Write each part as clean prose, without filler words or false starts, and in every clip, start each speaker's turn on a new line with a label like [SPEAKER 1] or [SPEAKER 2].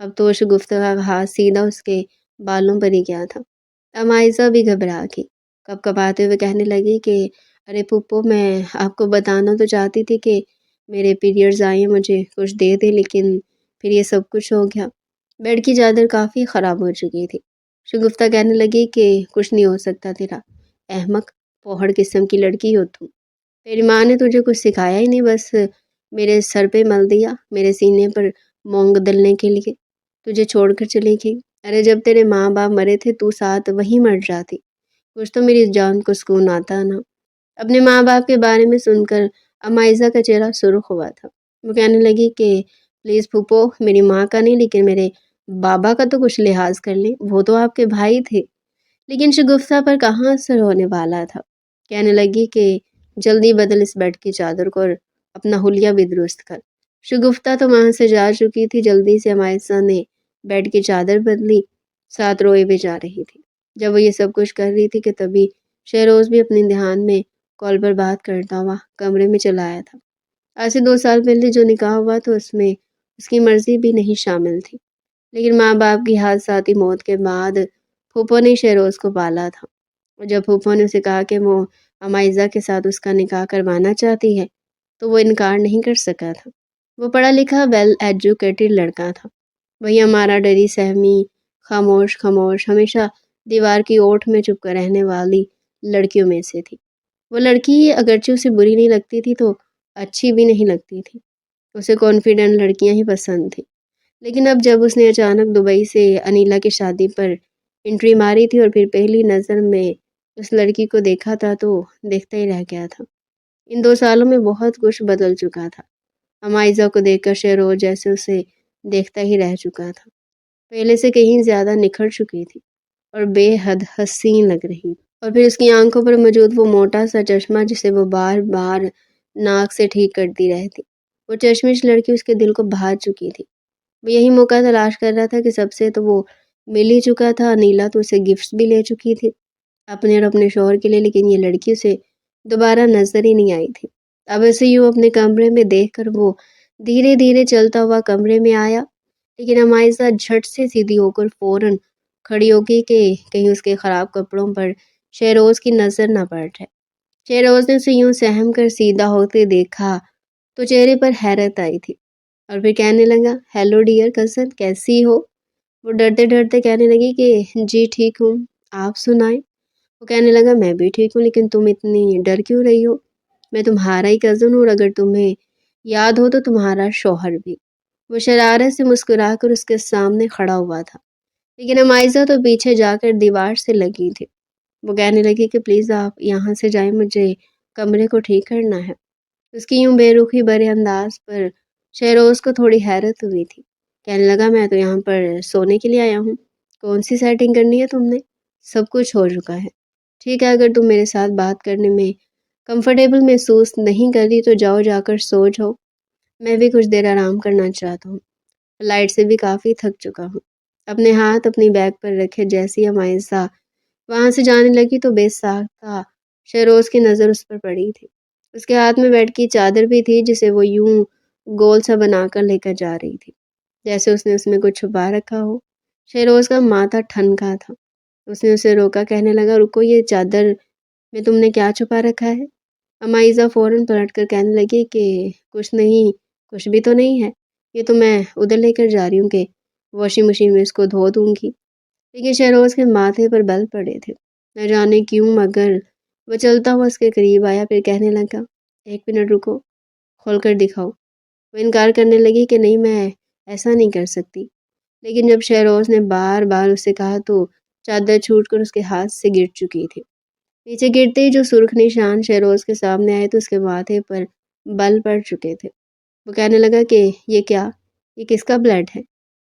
[SPEAKER 1] اب تو شگفتہ کا ہاتھ سیدھا اس کے بالوں پر ہی گیا تھا۔ امائزہ بھی گھبرا گئی، کپ کپاتے ہوئے کہنے لگی کہ ارے پھپھو، میں آپ کو بتانا تو چاہتی تھی کہ میرے پیریڈز آئے ہیں، مجھے کچھ دے دے، لیکن پھر یہ سب کچھ ہو گیا۔ بیڈ کی چادر کافی خراب ہو چکی تھی۔ شگفتہ کہنے لگی کہ کچھ نہیں ہو سکتا تیرا، احمق پوہڑ قسم کی لڑکی ہو تم۔ تیری ماں نے تجھے کچھ سکھایا ہی نہیں، بس میرے سر پہ مل دیا، میرے سینے پر مونگ دلنے کے لیے تجھے چھوڑ کر چلی گئی۔ ارے جب تیرے ماں باپ مرے تھے تو ساتھ وہیں مر جاتی، کچھ تو میری جان کو سکون آتا نا۔ اپنے ماں باپ کے بارے میں سن کر امائزہ کا چہرہ سرخ ہوا تھا۔ وہ کہنے لگی کہ پلیز پھپھو، میری ماں کا نہیں لیکن میرے بابا کا تو کچھ لحاظ کر لیں، وہ تو آپ کے بھائی تھے۔ لیکن شگفتہ پر کہاں اثر ہونے والا تھا۔ کہنے لگی کہ جلدی بدل اس بیڈ کی چادر کو اور اپنا حلیہ بھی درست کر۔ شگفتہ تو وہاں سے جا چکی تھی۔ جلدی سے امائزہ نے بیڈ کی چادر بدلی، ساتھ روئے بھی جا رہی تھی۔ جب وہ یہ سب کچھ کر رہی تھی کہ تبھی شہروز بھی اپنے دھیان میں کال پر بات کرتا ہوا کمرے میں چلا آیا تھا۔ آج سے 2 سال پہلے جو نکاح ہوا تو اس میں اس کی مرضی بھی نہیں شامل تھی، لیکن ماں باپ کی حادثاتی موت کے بعد پھوپھو نے شہروز کو پالا تھا، اور جب پھوپھو نے اسے کہا کہ وہ امائزہ کے ساتھ اس کا نکاح کروانا چاہتی ہے تو وہ انکار نہیں کر سکا تھا۔ وہ پڑھا لکھا ویل ایجوکیٹڈ لڑکا تھا، وہی ہمارا ڈری سہمی خاموش خاموش ہمیشہ دیوار کی اوٹ میں چپ کر رہنے والی لڑکیوں میں سے تھی۔ وہ لڑکی اگرچہ اسے بری نہیں لگتی تھی تو اچھی بھی نہیں لگتی تھی، اسے کانفیڈنٹ لڑکیاں ہی پسند تھیں۔ لیکن اب جب اس نے اچانک دبئی سے انیلا کی شادی پر انٹری ماری تھی اور پھر پہلی نظر میں اس لڑکی کو دیکھا تھا تو دیکھتا ہی رہ گیا تھا۔ ان 2 سالوں میں بہت کچھ بدل چکا تھا۔ امائزہ کو دیکھ کر شہروز جیسے اسے دیکھتا ہی رہ چکا تھا، پہلے سے کہیں زیادہ نکھر چکی تھی اور بے حد حسین لگ رہی تھی۔ اور پھر اس کی آنکھوں پر موجود وہ موٹا سا چشمہ جسے وہ بار بار ناک سے ٹھیک کرتی رہتی، وہ چشمش لڑکی اس کے دل کو بھا چکی تھی۔ وہ یہی موقع تلاش کر رہا تھا کہ سب سے تو وہ مل ہی چکا تھا، انیلا تو اسے گفٹس بھی لے چکی تھی اپنے اور اپنے شوہر کے لیے، لیکن یہ لڑکی اسے دوبارہ نظر ہی نہیں آئی تھی۔ اب اسے یوں اپنے کمرے میں دیکھ کر وہ دھیرے دھیرے چلتا ہوا کمرے میں آیا، لیکن امائزہ جھٹ سے سیدھی ہو کر فوراً کھڑی ہو گئی کہ کہیں اس کے خراب کپڑوں پر شہروز کی نظر نہ پڑ جائے۔ شہروز نے اسے یوں سہم کر سیدھا ہوتے دیکھا تو چہرے پر حیرت آئی تھی، اور پھر کہنے لگا ہیلو ڈیئر کزن، کیسی ہو؟ وہ ڈرتے ڈرتے کہنے لگی کہ جی ٹھیک ہوں، آپ سنائیں؟ وہ کہنے لگا میں بھی ٹھیک ہوں، لیکن تم اتنی ڈر کیوں رہی ہو؟ میں تمہارا ہی کزن ہوں، اور اگر تمہیں یاد ہو تو تمہارا شوہر بھی۔ وہ شرارت سے مسکرا کر اس کے سامنے کھڑا ہوا تھا، لیکن امائزہ تو پیچھے جا کر دیوار سے لگی تھی۔ وہ کہنے لگی کہ پلیز آپ یہاں سے جائیں، مجھے کمرے کو ٹھیک کرنا ہے۔ اس کی یوں بے رخی بھرے انداز پر شہروز کو تھوڑی حیرت ہوئی تھی۔ کہنے لگا میں تو یہاں پر سونے کے لیے آیا ہوں، کون سی سیٹنگ کرنی ہے تم نے؟ سب کچھ ہو چکا ہے۔ ٹھیک ہے، اگر تم میرے ساتھ بات کرنے میں کمفرٹیبل محسوس نہیں کر رہی تو جاؤ، جا کر سو جاؤ، میں بھی کچھ دیر آرام کرنا چاہتا ہوں، فلائٹ سے بھی کافی تھک چکا ہوں۔ اپنے ہاتھ اپنی بیگ پر رکھے جیسی امائزہ وہاں سے جانے لگی تو بے ساختہ شہروز کی نظر اس پر پڑی تھی۔ اس کے ہاتھ میں بیڈ کی چادر بھی تھی جسے وہ یوں گول سا بنا کر لے کر جا رہی تھی، جیسے اس نے اس میں کچھ چھپا رکھا ہو۔ شہروز کا ماتھا ٹھنکا تھا، اس نے اسے روکا، کہنے لگا رکو، یہ چادر میں تم نے کیا چھپا رکھا ہے؟ امائزہ فوراً پلٹ کر کہنے لگی کہ کچھ نہیں، کچھ بھی تو نہیں ہے، یہ تو میں ادھر لے کر جا رہی ہوں کہ واشنگ مشین میں اس کو دھو دوں گی۔ لیکن شہروز کے ماتھے پر بل پڑے تھے، نہ جانے کیوں، مگر وہ چلتا ہوا اس کے قریب آیا، پھر کہنے لگا 1 منٹ رکو، کھول کر دکھاؤ۔ وہ انکار کرنے لگی کہ نہیں، میں ایسا نہیں کر سکتی، لیکن جب شہروز نے بار بار اسے کہا تو چادر چھوٹ کر اس کے ہاتھ سے گر چکی تھی۔ نیچے گرتے ہی جو سرخ نشان شہروز کے سامنے آئے تو اس کے ماتھے پر بل پڑ چکے تھے۔ وہ کہنے لگا کہ یہ کیا، یہ کس کا بلڈ ہے؟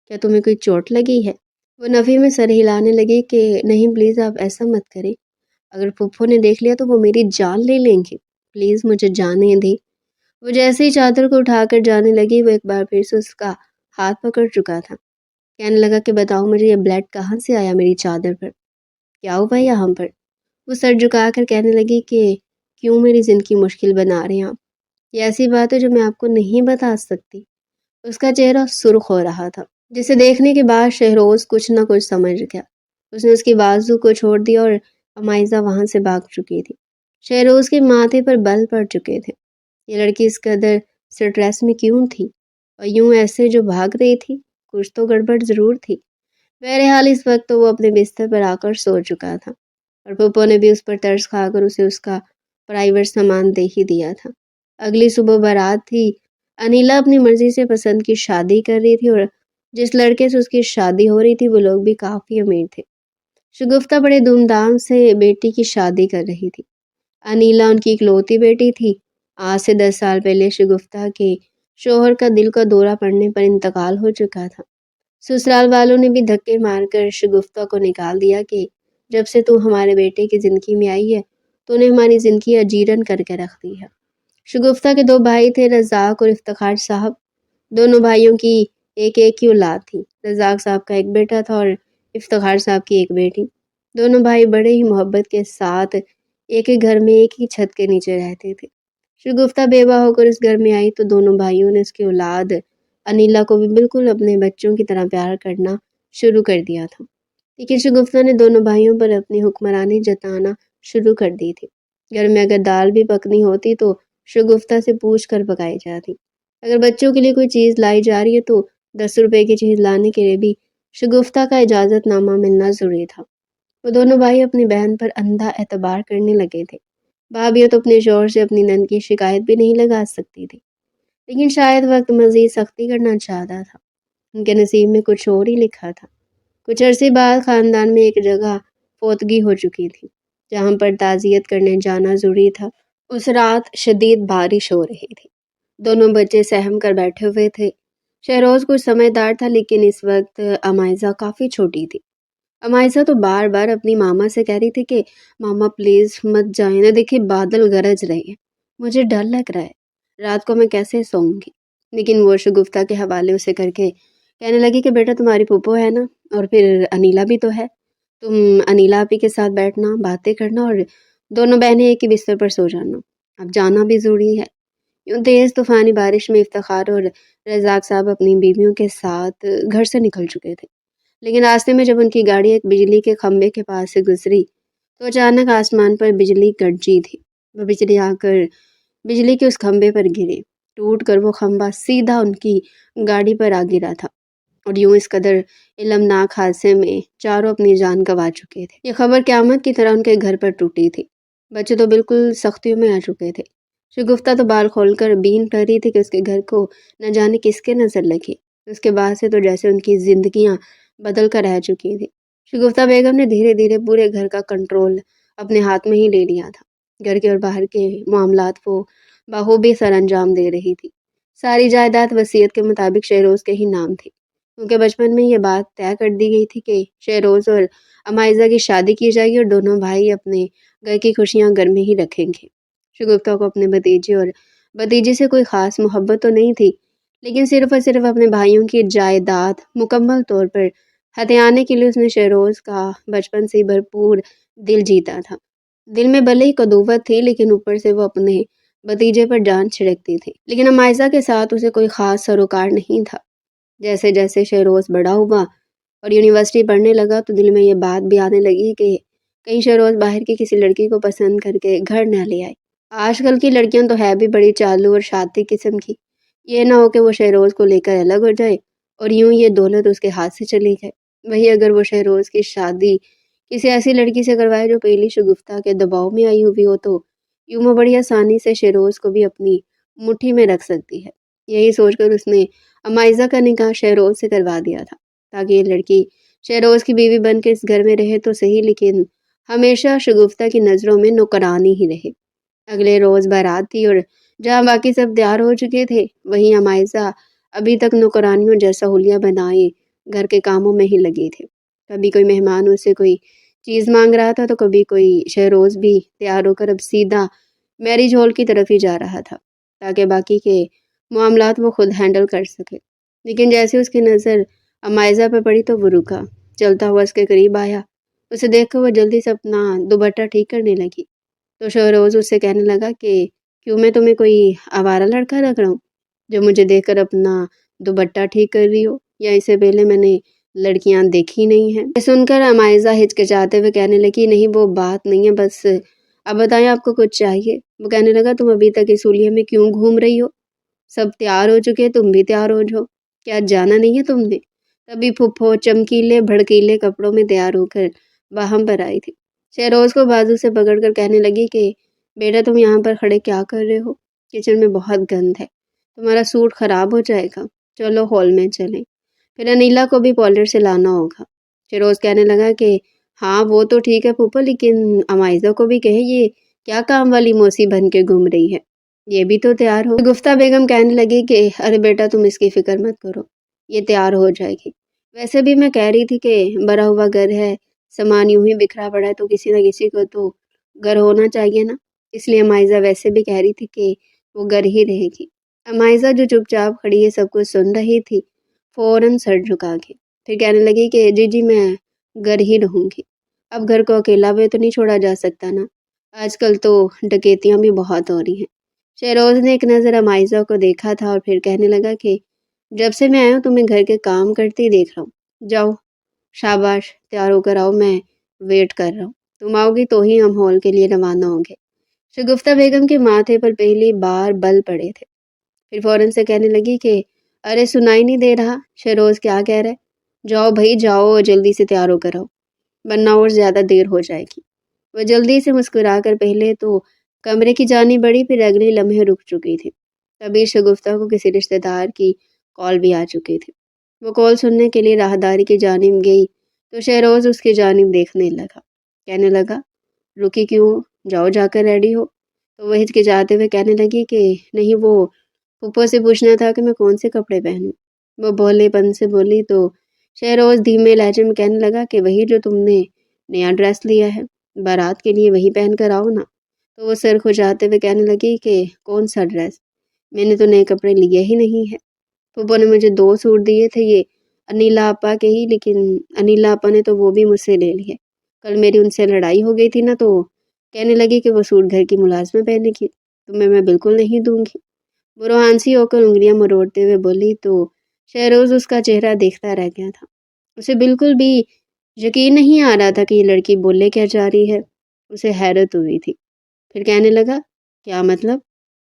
[SPEAKER 1] کیا تمہیں کوئی چوٹ لگی ہے؟ وہ نفی میں سر ہلانے لگی کہ نہیں پلیز آپ ایسا مت کریں، اگر پھپھو نے دیکھ لیا تو وہ میری جان لے لیں گے، پلیز مجھے جانے دیں۔ وہ جیسے ہی چادر کو اٹھا کر جانے لگی وہ ایک بار پھر سے اس کا ہاتھ پکڑ چکا تھا۔ کہنے لگا کہ بتاؤ مجھے یہ بلڈ کہاں سے آیا میری چادر پر؟ کیا ہوا یہاں پر؟ وہ سر جھکا کر کہنے لگی کہ کیوں میری زندگی مشکل بنا رہے ہیں آپ؟ یہ ایسی بات ہے جو میں آپ کو نہیں بتا سکتی۔ اس کا چہرہ سرخ ہو رہا تھا۔ جسے دیکھنے کے بعد شہروز کچھ نہ کچھ سمجھ گیا۔ اس نے اس کی بازو کو چھوڑ دیا اور امائزہ وہاں سے بھاگ چکی تھی۔ شہروز کے ماتھے پر بل پڑ چکے تھے۔ یہ لڑکی اس قدر سٹریس میں کیوں تھی اور یوں ایسے جو بھاگ رہی تھی؟ کچھ تو گڑبڑ ضرور تھی۔ بہرحال اس وقت تو وہ اپنے بستر پر آ کر سو چکا تھا اور پھپھو نے بھی اس پر ترس کھا کر اسے اس کا پرائیویٹ سامان دے ہی دیا تھا۔ اگلی صبح بارات تھی۔ انیلا اپنی مرضی سے پسند کی شادی کر رہی تھی اور جس لڑکے سے اس کی شادی ہو رہی تھی وہ لوگ بھی کافی امیر تھے۔ شگفتہ بڑے دھوم دھام سے بیٹی کی شادی کر رہی تھی۔ انیلا ان کی اکلوتی بیٹی تھی۔ آج سے 10 سال پہلے شگفتہ کے شوہر کا دل کا دورہ پڑنے پر انتقال ہو چکا تھا۔ سسرال والوں نے بھی دھکے مار کر شگفتہ کو نکال دیا کہ جب سے تو ہمارے بیٹے کی زندگی میں آئی ہے تو نے ہماری زندگی اجیرن کر کے رکھ دی ہے۔ شگفتہ کے 2 بھائی تھے، رزاق اور افتخار صاحب۔ دونوں بھائیوں کی ایک ایک ہی اولاد تھی۔ رزاق صاحب کا ایک بیٹا تھا اور افتخار صاحب کی ایک بیٹی۔ دونوں بھائی بڑے ہی محبت کے ساتھ ایک ہی گھر میں ایک ہی چھت کے نیچے رہتے تھے۔ شگفتہ بیوہ ہو کر اس گھر میں آئی تو دونوں بھائیوں نے اس کی اولاد انیلا کو بھی بالکل اپنے بچوں کی طرح پیار کرنا شروع کر دیا تھا۔ لیکن شگفتہ نے دونوں بھائیوں پر اپنی حکمرانی جتانا شروع کر دی تھی۔ گھر میں اگر دال بھی پکنی ہوتی تو شگفتہ سے پوچھ کر پکائی جاتی۔ اگر بچوں کے لیے کوئی چیز لائی جا رہی ہے تو 10 روپے کی چیز لانے کے لیے بھی شگفتہ کا اجازت نامہ ملنا ضروری تھا۔ وہ دونوں بھائی اپنی بہن پر اندھا اعتبار کرنے لگے تھے۔ بھابھی تو اپنے شوہر سے اپنی نند کی شکایت بھی نہیں لگا سکتی تھی، لیکن شاید وقت مزید سختی کرنا چاہتا تھا۔ ان کے نصیب میں کچھ اور ہی لکھا تھا۔ کچھ عرصے بعد خاندان میں ایک جگہ فوتگی ہو چکی تھی جہاں پر تعزیت کرنے جانا ضروری تھا۔ اس رات شدید بارش ہو رہی تھی۔ دونوں بچے سہم کر بیٹھے ہوئے تھے۔ شہروز کچھ سمجھدار تھا لیکن اس وقت امائزہ کافی چھوٹی تھی۔ امائزہ تو بار بار اپنی ماما سے کہہ رہی تھی کہ ماما پلیز مت جائیں نا، دیکھیں بادل گرج رہے ہیں، مجھے ڈر لگ رہا ہے، رات کو میں کیسے سوؤں گی۔ لیکن وہ شگفتہ کے حوالے اسے کر کے کہنے لگی کہ بیٹا تمہاری پھپھو ہے نا، اور پھر انیلا بھی تو ہے، تم انیلا آپی کے ساتھ بیٹھنا، باتیں کرنا اور دونوں بہنیں ایک ہی بستر پر سو جانا۔ اب جانا بھی ضروری ہے۔ یوں تیز طوفانی بارش میں افتخار اور رزاق صاحب اپنی بیویوں کے ساتھ گھر سے نکل چکے تھے، لیکن راستے میں جب ان کی گاڑی ایک بجلی کے کھمبے کے پاس سے گزری تو اچانک آسمان پر بجلی گرجی تھی۔ وہ بجلی آ کر بجلی کے اس کھمبے پر گرے، ٹوٹ کر وہ کھمبا سیدھا ان کی گاڑی پر آ گرا تھا اور یوں اس قدر المناک حادثے میں چاروں اپنی جان گنوا چکے تھے۔ یہ خبر قیامت کی طرح ان کے گھر پر ٹوٹی تھی۔ بچے تو بالکل سختیوں میں آ چکے تھے۔ شگفتہ تو بال کھول کر بین کر رہی تھی کہ اس کے گھر کو نہ جانے کس کے نظر لگی۔ اس کے بعد سے تو جیسے ان کی زندگیاں بدل کر رہ چکی تھی۔ شگفتہ بیگم نے دھیرے دھیرے پورے گھر کا کنٹرول اپنے ہاتھ میں ہی لے لیا تھا۔ گھر کے اور باہر کے معاملات وہ بخوبی سر انجام دے رہی تھی۔ ساری جائیداد وصیت کے مطابق شہروز کے ہی نام تھی، کیونکہ بچپن میں یہ بات طے کر دی گئی تھی کہ شہروز اور امائزہ کی شادی کی جائے گی اور دونوں بھائی اپنے گھر کی خوشیاں گھر میں ہی رکھیں گے۔ شگفتہ کو اپنے بھتیجے اور بھتیجی سے کوئی خاص محبت تو نہیں تھی، لیکن صرف اور صرف اپنے بھائیوں کی جائیداد مکمل طور پر ہتھیانے کے لیے اس نے شہروز کا بچپن سے بھرپور دل جیتا تھا۔ دل میں بھلے ہی قدوت تھی لیکن اوپر سے وہ اپنے بھتیجے پر جان چھڑکتی تھی، لیکن امائزہ کے ساتھ اسے کوئی خاص سروکار نہیں تھا۔ جیسے جیسے شہروز بڑا ہوا اور یونیورسٹی پڑھنے لگا تو دل میں یہ بات بھی آنے لگی کہ کہیں شہروز باہر کی کسی لڑکی کو پسند کر کے گھر نہ لے آئے۔ آج کل کی لڑکیاں تو ہے بھی بڑی چالو اور شاطر قسم کی، یہ نہ ہو کہ وہ شہروز کو لے کر الگ ہو جائے اور یوں یہ دولت اس کے ہاتھ سے چلی جائے۔ وہی اگر وہ شہروز کی شادی کسی ایسی لڑکی سے کروائے جو پہلی شگفتہ کے دباؤ میں آئی ہوئی ہو تو یوں وہ بڑی آسانی سے شہروز کو بھی اپنی مٹھی میں رکھ سکتی ہے۔ یہی سوچ کر اس نے امائزہ کا نکاح شہروز سے کروا دیا تھا تاکہ یہ لڑکی شہروز کی بیوی بن کے اس گھر میں رہے تو صحیح، لیکن ہمیشہ شگفتہ کی نظروں میں نوکرانی ہی رہے۔ اگلے روز بارات تھی اور جہاں باقی سب تیار ہو چکے تھے وہیں امائزہ ابھی تک نوکرانیوں جیسا حلیہ بنائے گھر کے کاموں میں ہی لگی تھی۔ کبھی کوئی مہمان اس سے کوئی چیز مانگ رہا تھا تو کبھی کوئی شہروز بھی تیار ہو کر اب سیدھا میرج ہال کی طرف ہی جا رہا تھا تاکہ باقی کے معاملات وہ خود ہینڈل کر سکے۔ لیکن جیسے اس کی نظر امائزہ پہ پڑی تو وہ رکا، چلتا ہوا اس کے قریب آیا۔ اسے دیکھ کر وہ جلدی سے اپنا دوپٹہ ٹھیک کرنے لگی تو شہروز اس سے کہنے لگا کہ کیوں میں تمہیں کوئی آوارہ لڑکا لگ رہا ہوں جو مجھے دیکھ کر اپنا دوپٹہ ٹھیک کر رہی ہو؟ یا اس سے پہلے میں نے لڑکیاں دیکھی نہیں ہیں۔ یہ سن کر امائزہ ہچکچاتے ہوئے کہنے لگی نہیں وہ بات نہیں ہے، بس اب بتائیں آپ کو کچھ چاہیے؟ وہ کہنے لگا تم ابھی تک اس ہولیے میں کیوں گھوم رہی ہو؟ سب تیار ہو چکے، تم بھی تیار ہو جاؤ، کیا جانا نہیں ہے تم نے؟ تبھی پھپھو چمکیلے بھڑکیلے کپڑوں میں تیار ہو کر وہاں پر آئی تھی۔ شہروز کو بازو سے پکڑ کر کہنے لگی کہ بیٹا تم یہاں پر کھڑے کیا کر رہے ہو؟ کچن میں بہت گند ہے، تمہارا سوٹ خراب ہو جائے گا، چلو ہال میں چلیں، پھر انیلا کو بھی پارلر سے لانا ہوگا۔ شہروز کہنے لگا کہ ہاں وہ تو ٹھیک ہے پھوپھو، لیکن امائزہ کو بھی کہے یہ کیا کام والی موسی بن کے گھوم رہی ہے، یہ بھی تو تیار ہو۔ گفتہ بیگم کہنے لگی کہ ارے بیٹا تم اس کی فکر مت کرو، یہ تیار ہو جائے گی، ویسے بھی میں کہہ رہی تھی کہ بھرا ہوا گھر ہے، سامان یوں ہی بکھرا پڑا ہے تو کسی نہ کسی کو تو گھر ہونا چاہیے نا، اس لیے امائزہ ویسے بھی کہہ رہی تھی کہ وہ گھر ہی رہے گی۔ امائزہ جو چپ چاپ کھڑی ہے سب کچھ سن رہی تھی، فوراً سر جھکا کے پھر کہنے لگی کہ جی میں گھر ہی رہوں گی، اب گھر کو اکیلا بھی تو نہیں چھوڑا جا سکتا نا، آج کل تو ڈکیتیاں بھی بہت ہو رہی ہیں۔ شہروز نے ایک نظر امائزہ کو دیکھا تھا اور پھر کہنے لگا کہ جب سے میں آیا ہوں تمہیں گھر کے کام کرتی دیکھ رہا ہوں، جاؤ شاباش تیار ہو کر آؤ، میں ویٹ کر رہا ہوں، تم آؤ گی تو ہی ہم ہال کے لیے روانہ ہوں گے۔ شگفتہ بیگم کے ماتھے پر پہلی بار بل پڑے تھے، پھر فوراً سے کہنے لگی کہ ارے سنائی نہیں دے رہا شہروز کیا کہہ رہا ہے؟ جاؤ بھائی جاؤ، جلدی سے تیار ہو کر آؤ ورنہ اور زیادہ دیر ہو جائے گی۔ وہ جلدی سے مسکرا کر پہلے تو کمرے کی جانب بڑھی، پھر اگلے لمحے رک چکی تھی۔ تبھی شگفتہ کو کسی رشتہ دار کی کال بھی آ چکی تھی۔ وہ کال سننے کے لیے راہداری کی جانب گئی تو شہروز اس کی جانب دیکھنے لگا، کہنے لگا رکی کیوں، جاؤ جا کر ریڈی ہو۔ تو وہ ہچکچاتے ہوئے کہنے لگی کہ نہیں وہ پھوپھو سے پوچھنا تھا کہ میں کون سے کپڑے پہنوں۔ وہ بھولے پن سے بولی تو شہروز دھیمے لہجے میں کہنے لگا کہ وہی جو تم نے نیا ڈریس لیا ہے بارات کے لیے، وہی پہن کر آؤ نا۔ تو وہ سر کھجاتے ہوئے کہنے لگی کہ کون سا ڈریس، میں نے تو نئے کپڑے لیے ہی نہیں ہے، پھوپھو نے مجھے 2 سوٹ دیے تھے، یہ انیلا آپا کے ہی، لیکن انیلا آپا نے تو وہ بھی مجھ سے لے لیے، کل میری ان سے لڑائی ہو گئی تھی نا تو کہنے لگی کہ وہ سوٹ گھر کی ملازمہ پہنے گی، تمہیں میں بالکل نہیں دوں گی۔ وہ روحانسی ہو کر انگلیاں مروڑتے ہوئے بولی تو شہروز اس کا چہرہ دیکھتا رہ گیا تھا، اسے بالکل بھی یقین نہیں آ رہا تھا کہ یہ لڑکی بولے کیا جا رہی ہے، اسے حیرت ہوئی تھی۔ پھر کہنے لگا کیا مطلب،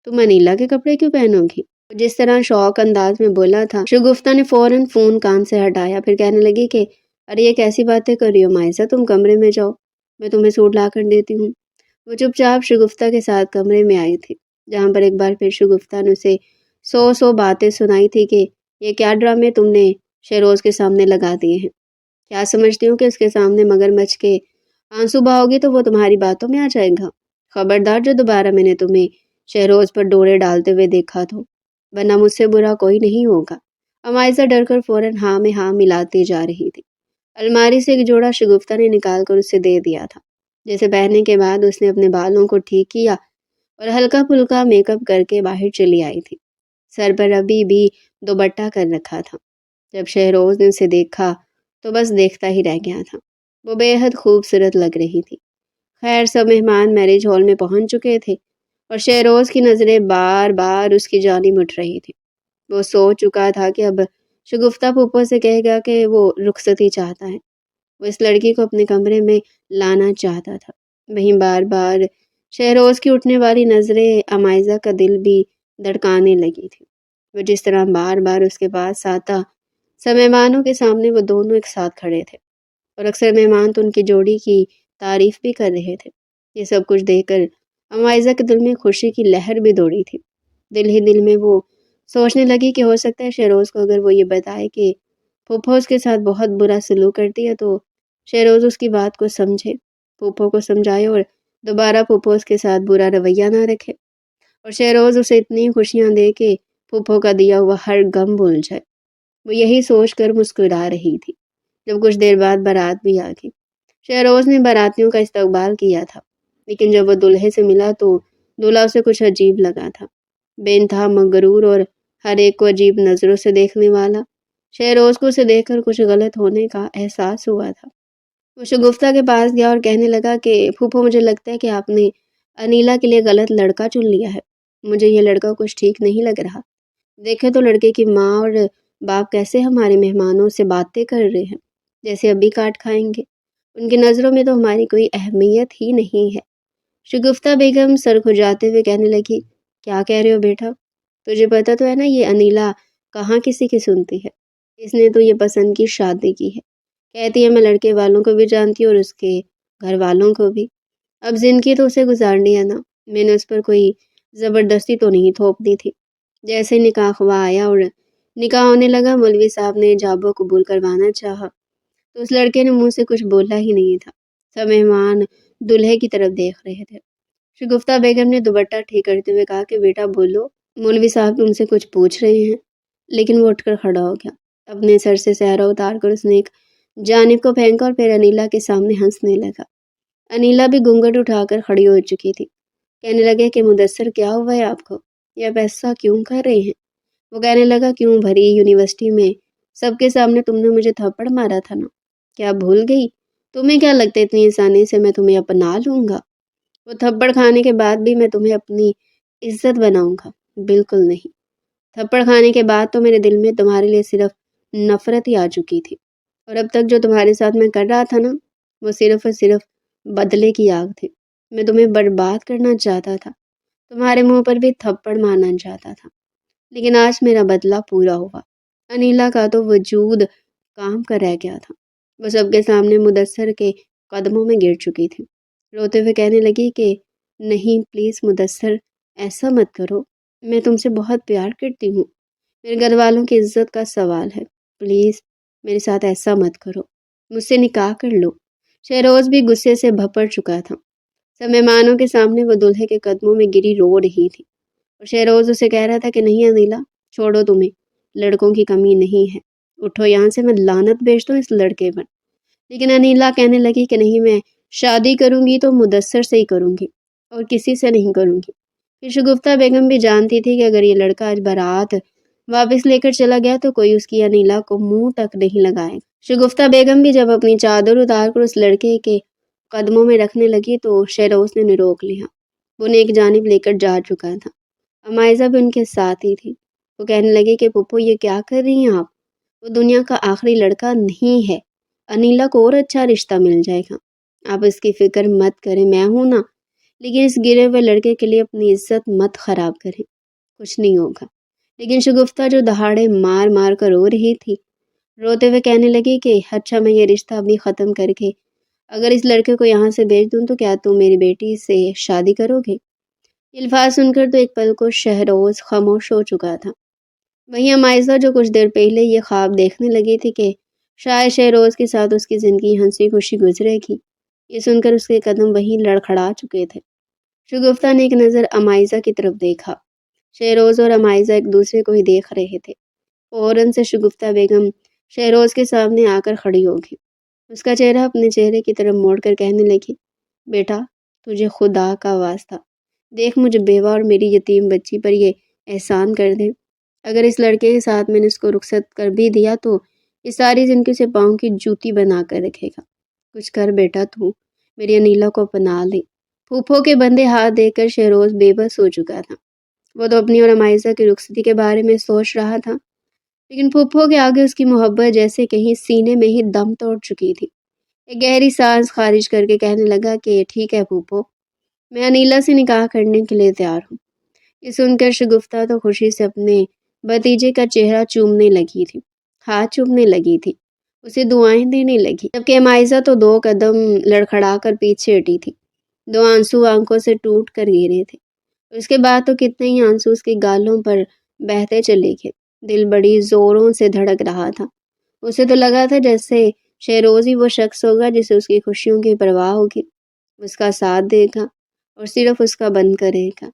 [SPEAKER 1] تم انیلا کے کپڑے کیوں پہنو گی؟ جس طرح شوق انداز میں بولا تھا، شگفتہ نے فوراً فون کان سے ہٹایا، پھر کہنے لگی کہ ارے یہ کیسی باتیں کر رہی ہو مائزہ، تم کمرے میں جاؤ، میں تمہیں سوٹ لا کر دیتی ہوں۔ وہ چپ چاپ شگفتہ کے ساتھ کمرے میں آئی تھی، جہاں پر ایک بار پھر شگفتہ نے اسے 100 باتیں سنائی تھی کہ یہ کیا ڈرامے تم نے شہروز کے سامنے لگا دیے ہیں، کیا سمجھتی ہوں کہ اس کے سامنے مگر مچھ کے آنسو بہاؤ گی تو وہ تمہاری باتوں میں آ جائے گا؟ خبردار جو دوبارہ میں نے تمہیں شہروز پر ڈورے ڈالتے ہوئے دیکھا تو، ورنہ مجھ سے برا کوئی نہیں ہوگا۔ امائزہ ڈر کر فوراً ہاں میں ہاں ملاتی جا رہی تھی۔ الماری سے ایک جوڑا شگفتہ نے نکال کر اسے دے دیا تھا، جسے پہننے کے بعد اس نے اپنے بالوں کو ٹھیک کیا اور ہلکا پھلکا میک اپ کر کے باہر چلی آئی تھی۔ سر پر ابھی بھی دوپٹہ کر رکھا تھا۔ جب شہروز نے اسے دیکھا تو بس دیکھتا ہی رہ گیا تھا، وہ بے حد خوبصورت لگ رہی تھی۔ خیر سب مہمان میرج ہال میں پہنچ چکے تھے اور شہروز کی نظریں بار بار اس کی جانب اٹھ رہی تھی۔ وہ سوچ چکا تھا کہ اب شگفتہ پھوپھو سے کہے گا کہ وہ رخصتی چاہتا ہے، وہ اس لڑکی کو اپنے کمرے میں لانا چاہتا تھا۔ وہیں بار بار شہروز کی اٹھنے والی نظریں امائزہ کا دل بھی دھڑکانے لگی تھی۔ وہ جس طرح بار بار اس کے پاس آتا، سب مہمانوں کے سامنے وہ دونوں ایک ساتھ کھڑے تھے اور اکثر مہمان تو ان کی جوڑی کی تعریف بھی کر رہے تھے۔ یہ سب کچھ دیکھ کر امائزہ کے دل میں خوشی کی لہر بھی دوڑی تھی۔ دل ہی دل میں وہ سوچنے لگی کہ ہو سکتا ہے شہروز کو اگر وہ یہ بتائے کہ پھوپھو اس کے ساتھ بہت برا سلوک کرتی ہے تو شہروز اس کی بات کو سمجھے، پھوپھو کو سمجھائے اور دوبارہ پھوپھو اس کے ساتھ برا رویہ نہ رکھے، اور شہروز اسے اتنی خوشیاں دے کہ پھوپھو کا دیا ہوا ہر غم بھول جائے۔ وہ یہی سوچ کر مسکرا رہی تھی جب کچھ دیر بعد بارات بھی آ گئی۔ شہروز نے باراتیوں کا استقبال کیا تھا، لیکن جب وہ دولہے سے ملا تو دولہا اسے کچھ عجیب لگا تھا، بے انتہا مغرور اور ہر ایک کو عجیب نظروں سے دیکھنے والا۔ شہروز کو اسے دیکھ کر کچھ غلط ہونے کا احساس ہوا تھا۔ وہ شگفتہ کے پاس گیا اور کہنے لگا کہ پھوپھو مجھے لگتا ہے کہ آپ نے انیلا کے لیے غلط لڑکا چن لیا ہے، مجھے یہ لڑکا کچھ ٹھیک نہیں لگ رہا، دیکھے تو لڑکے کی ماں اور باپ کیسے ہمارے مہمانوں سے باتیں کر رہے ہیں جیسے ابھی کاٹ کھائیں گے، ان کی نظروں میں تو ہماری کوئی اہمیت ہی نہیں ہے۔ شگفتہ بیگم سر کھجاتے ہوئے کہنے لگی، کیا کہہ رہے ہو بیٹا؟ تجھے پتہ تو ہے نا یہ انیلا کہاں کسی کی سنتی ہے، اس نے تو یہ پسند کی شادی کی ہے، کہتی ہے میں لڑکے والوں کو بھی جانتی ہوں اور اس کے گھر والوں کو بھی، اب زندگی تو اسے گزارنی ہے نا، میں نے اس پر کوئی زبردستی تو نہیں تھوپنی تھی۔ جیسے نکاح خواہ آیا اور نکاح ہونے لگا، مولوی صاحب نے جابو قبول کروانا چاہا تو اس لڑکے نے منہ سے کچھ بولا ہی نہیں تھا، سب مہمان دلہے کی طرف دیکھ رہے تھے۔ شگفتہ بیگم نے دوپٹہ ٹھیک کرتے ہوئے کہا کہ بیٹا بولو، مولوی صاحب ان سے کچھ پوچھ رہے ہیں، لیکن وہ اٹھ کر کھڑا ہو گیا، اپنے سر سے صحرا اتار کر اس نے ایک جانب کو پھینکا اور پھر انیلا کے سامنے ہنسنے لگا۔ انیلا بھی گھونگھٹ اٹھا کر کھڑی ہو چکی تھی، کہنے لگے کہ مدثر کیا ہوا ہے آپ کو، یہ آپ ایسا کیوں کر رہے ہیں؟ وہ کہنے لگا کیوں بھری یونیورسٹی میں سب کے سامنے تم نے مجھے تھپڑ مارا تھا نا، کیا بھول گئی؟ تمہیں کیا لگتا ہے اتنی آسانی سے میں تمہیں اپنا لوں گا؟ وہ تھپڑ کھانے کے بعد بھی میں تمہیں اپنی عزت بناؤں گا؟ بالکل نہیں، تھپڑ کھانے کے بعد تو میرے دل میں تمہارے لیے صرف نفرت ہی آ چکی تھی، اور اب تک جو تمہارے ساتھ میں کر رہا تھا نا وہ صرف اور صرف بدلے کی آگ تھی، میں تمہیں برباد کرنا چاہتا تھا، تمہارے منہ پر بھی تھپڑ مارنا چاہتا تھا، لیکن آج میرا بدلہ پورا ہوا۔ انیلا کا تو وجود کام کر رہ گیا تھا، وہ سب کے سامنے مدثر کے قدموں میں گر چکی تھی، روتے ہوئے کہنے لگی کہ نہیں پلیز مدثر ایسا مت کرو، میں تم سے بہت پیار کرتی ہوں، میرے گھر والوں کی عزت کا سوال ہے، پلیز میرے ساتھ ایسا مت کرو، مجھ سے نکاح کر لو۔ شہروز بھی غصے سے بھپڑ چکا تھا، سب مہمانوں کے سامنے وہ دلہے کے قدموں میں گری رو رہی تھی، اور شہروز اسے کہہ رہا تھا کہ نہیں انیلا چھوڑو، تمہیں لڑکوں کی کمی نہیں ہے، اٹھو یہاں سے، میں لعنت بھیج دوں اس لڑکے پر۔ لیکن انیلا کہنے لگی کہ نہیں، میں شادی کروں گی تو مدثر سے ہی کروں گی اور کسی سے نہیں کروں گی۔ پھر شگفتہ بیگم بھی جانتی تھی کہ اگر یہ لڑکا آج بارات واپس لے کر چلا گیا تو کوئی اس کی انیلا کو منہ تک نہیں لگائے۔ شگفتہ بیگم بھی جب اپنی چادر اتار کر اس لڑکے کے قدموں میں رکھنے لگی تو شہروز نے انہیں روک لیا، وہ انہیں ایک جانب لے کر جا چکا تھا، امائزہ بھی ان کے ساتھ ہی تھی۔ وہ کہنے لگے کہ پھپھو یہ کیا کر رہی ہیں آپ، وہ دنیا کا آخری لڑکا نہیں ہے، انیلا کو اور اچھا رشتہ مل جائے گا، آپ اس کی فکر مت کریں، میں ہوں نا، لیکن اس گرے ہوئے لڑکے کے لیے اپنی عزت مت خراب کریں، کچھ نہیں ہوگا۔ لیکن شگفتہ جو دہاڑے مار مار کر رو رہی تھی، روتے ہوئے کہنے لگی کہ اچھا میں یہ رشتہ ابھی ختم کر کے اگر اس لڑکے کو یہاں سے بھیج دوں تو کیا تم میری بیٹی سے شادی کرو گے؟ یہ الفاظ سن کر تو ایک پل کو شہروز خاموش ہو چکا تھا، وہیں امائزہ جو کچھ دیر پہلے یہ خواب دیکھنے لگی تھی کہ شاید شہروز کے ساتھ اس کی زندگی ہنسی خوشی گزرے گی، یہ سن کر اس کے قدم وہیں لڑکھڑا چکے تھے۔ شگفتہ نے ایک نظر امائزہ کی طرف دیکھا، شہروز اور امائزہ ایک دوسرے کو ہی دیکھ رہے تھے، فوراً سے شگفتہ بیگم شہروز کے سامنے آ کر کھڑی ہو گئی، اس کا چہرہ اپنے چہرے کی طرف موڑ کر کہنے لگی، بیٹا تجھے خدا کا واسطہ دیکھ مجھے بیوہ اور میری یتیم بچی پر یہ احسان کر دے، اگر اس لڑکے کے ساتھ میں نے اس کو رخصت کر بھی دیا تو یہ ساری زندگی سے پاؤں کی جوتی بنا کر رکھے گا، کچھ کر بیٹا، تو میری انیلا کو اپنا لے۔ پھوپھو کے بندے ہاتھ دیکھ کر شہروز بے بس ہو چکا تھا، وہ تو اپنی اور امائزہ کی رخصتی کے بارے میں سوچ رہا تھا، لیکن پھوپھو کے آگے اس کی محبت جیسے کہیں سینے میں ہی دم توڑ چکی تھی۔ ایک گہری سانس خارج کر کے کہنے لگا کہ ٹھیک ہے پھوپھو، میں انیلا سے نکاح کرنے کے لیے تیار ہوں۔ یہ سن کر شگفتہ تو خوشی سے اپنے بھتیجے کا چہرہ چومنے لگی تھی، ہاتھ چومنے لگی تھی، اسے دعائیں دینے لگی، جبکہ امائزہ تو دو قدم لڑکھڑا کر پیچھے ہٹی تھی، دو آنسو آنکھوں سے ٹوٹ کر گرے تھے، اس کے بعد تو کتنے ہی آنسو اس کی گالوں پر بہتے چلے گئے، دل بڑی زوروں سے دھڑک رہا تھا، اسے تو لگا تھا جیسے شہروز ہی وہ شخص ہوگا جسے اس کی خوشیوں کی پرواہ ہوگی، اس کا ساتھ دے گا اور صرف اس کا بند کرے گا،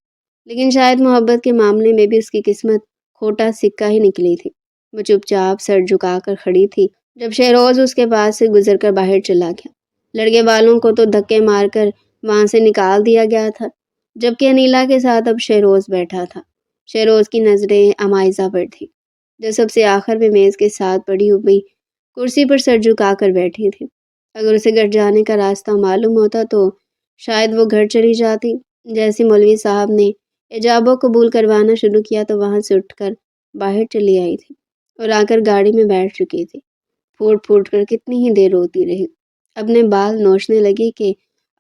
[SPEAKER 1] لیکن شاید محبت کے معاملے میں بھی اس کی قسمت کھوٹا سکہ ہی نکلی تھی۔ وہ چپ چاپ سر جھکا کر کھڑی تھی جب شہروز اس کے پاس سے گزر کر باہر چلا گیا، لڑکے والوں کو تو دھکے مار کر وہاں سے نکال دیا گیا تھا، جبکہ انیلا کے ساتھ اب شہروز بیٹھا تھا۔ شہروز کی نظریں امائزہ پر تھی جو سب سے آخر میں میز کے ساتھ پڑی ہوئی کرسی پر سر جھکا کر بیٹھی تھی، اگر اسے گھر جانے کا راستہ معلوم ہوتا تو شاید وہ گھر چلی جاتی، جیسے مولوی صاحب نے ایجاب و قبول کروانا شروع کیا تو وہاں سے اٹھ کر باہر چلی آئی تھی، اور آ کر گاڑی میں بیٹھ چکی تھی۔ پھوٹ پھوٹ کر کتنی ہی دیر روتی رہی، اپنے بال نوچنے لگی کہ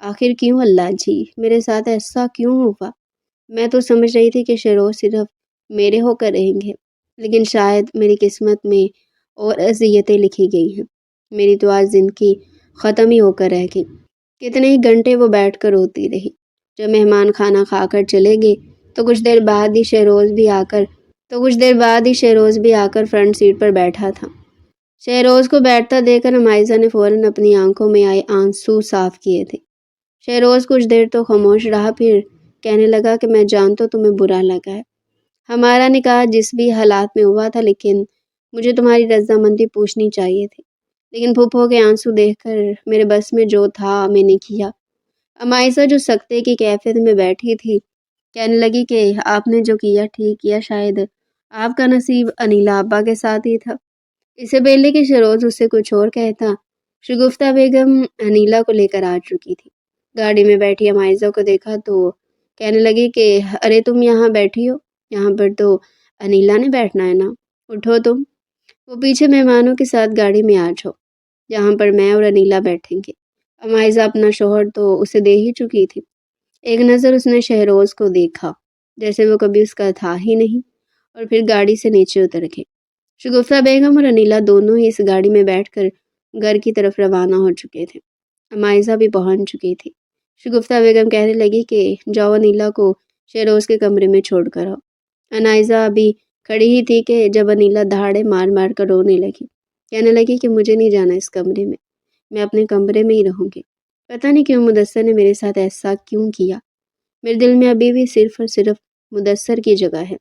[SPEAKER 1] آخر کیوں اللہ جی میرے ساتھ ایسا کیوں ہوا۔ میں تو سمجھ رہی تھی کہ شہروز صرف میرے ہو کر رہیں گے، لیکن شاید میری قسمت میں اور اذیتیں لکھی گئی ہیں۔ میری تو آج زندگی ختم ہی ہو کر رہ گئی۔ کتنے ہی گھنٹے وہ بیٹھ کر روتی رہی۔ جب مہمان کھانا کھا کر چلے گئے تو کچھ دیر بعد ہی شہروز بھی آ کر فرنٹ سیٹ پر بیٹھا تھا۔ شہروز کو بیٹھتا دیکھ کر ہمائزہ نے فوراً اپنی آنکھوں میں آئے آنسو صاف کیے تھے۔ شہروز کچھ دیر تو خاموش رہا، پھر کہنے لگا کہ میں جانتا ہوں تمہیں برا لگا ہے، ہمارا نکاح جس بھی حالات میں ہوا تھا، لیکن مجھے تمہاری رضامندی پوچھنی چاہیے تھی، لیکن پھوپھو کے آنسو دیکھ کر میرے بس میں جو تھا میں نے کیا۔ ہمائزہ جو سکتے کی کیفیت میں بیٹھی تھی کہنے لگی کہ آپ نے جو کیا ٹھیک کیا، شاید آپ کا نصیب انیلا ابا کے ساتھ ہی تھا۔ اسے پہلے کہ شہروز اس سے کچھ اور کہتا، شگفتہ بیگم انیلا کو لے کر آ چکی تھی۔ گاڑی میں بیٹھی ہمائزہ کو دیکھا تو کہنے لگی کہ ارے تم یہاں بیٹھی ہو، یہاں پر تو انیلا نے بیٹھنا ہے نا، اٹھو تم، وہ پیچھے مہمانوں کے ساتھ گاڑی میں آ جاؤ، جہاں پر میں اور انیلا بیٹھیں گے۔ ہمائزہ اپنا شوہر تو اسے دے ہی چکی تھی۔ ایک نظر اس نے شہروز کو دیکھا جیسے وہ کبھی اس کا تھا ہی نہیں، اور پھر گاڑی سے نیچے اتر گئے۔ شگفتہ بیگم اور انیلا دونوں ہی اس گاڑی میں بیٹھ کر گھر کی طرف روانہ ہو چکے تھے۔ ہمائزہ بھی پہنچ چکی تھی۔ شگفتہ بیگم کہنے لگی کہ جاؤ انیلا کو شہروز کے کمرے میں چھوڑ کر آؤ۔ انائزہ ابھی کھڑی ہی تھی کہ جب انیلا دہاڑے مار مار کر رونے لگی، کہنے لگی کہ مجھے نہیں جانا اس کمرے میں اپنے کمرے میں ہی رہوں گی۔ پتہ نہیں کیوں مدثر نے میرے ساتھ ایسا کیوں کیا، میرے دل میں ابھی بھی صرف اور صرف مدثر کی جگہ ہے،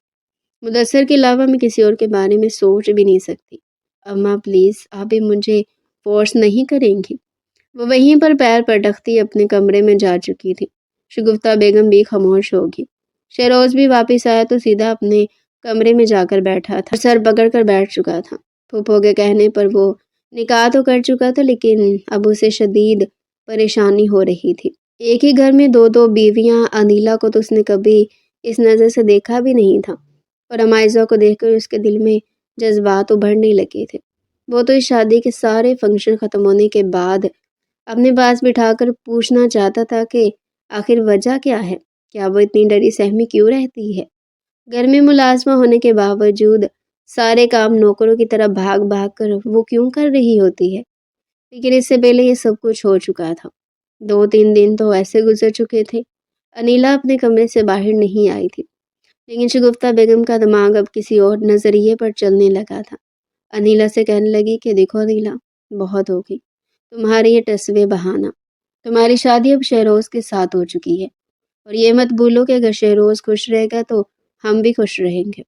[SPEAKER 1] مدثر کے علاوہ میں کسی اور کے بارے میں سوچ بھی نہیں سکتی۔ اماں پلیز آپ بھی مجھے فورس نہیں کریں گی۔ وہ وہیں پر پیر پٹکتی اپنے کمرے میں جا چکی تھی۔ شگفتہ بیگم بھی خاموش ہوگی۔ شہروز بھی واپس آیا تو سیدھا اپنے کمرے میں جا کر بیٹھا تھا، سر پکڑ کر بیٹھ چکا تھا۔ پھوپھو کے کہنے پر وہ نکاح تو کر چکا تھا، لیکن اب اسے شدید پریشانی ہو رہی تھی۔ ایک ہی گھر میں دو دو بیویاں، انیلا کو تو اس نے کبھی اس نظر سے دیکھا بھی نہیں تھا، اور ہمائزہ کو دیکھ کر اس کے دل میں جذبات ابھرنے لگے تھے۔ وہ تو اس شادی کے سارے فنکشن ختم ہونے کے بعد اپنے پاس بٹھا کر پوچھنا چاہتا تھا کہ آخر وجہ کیا ہے، کیا وہ اتنی ڈری سہمی کیوں رہتی ہے؟ گھر میں ملازمہ ہونے کے باوجود سارے کام نوکروں کی طرح بھاگ بھاگ کر وہ کیوں کر رہی ہوتی ہے؟ لیکن اس سے پہلے یہ سب کچھ ہو چکا تھا۔ 2-3 دن تو ایسے گزر چکے تھے، انیلا اپنے کمرے سے باہر نہیں آئی تھی، لیکن شگفتہ بیگم کا دماغ اب کسی اور نظریے پر چلنے لگا تھا۔ انیلا سے کہنے لگی کہ دیکھو انیلا، بہت ہوگی تمہارے یہ ٹسوے بہانہ، تمہاری شادی اب شہروز کے ساتھ ہو چکی ہے، اور یہ مت بھولو کہ اگر شہروز خوش رہے گا تو ہم بھی خوش رہیں گے۔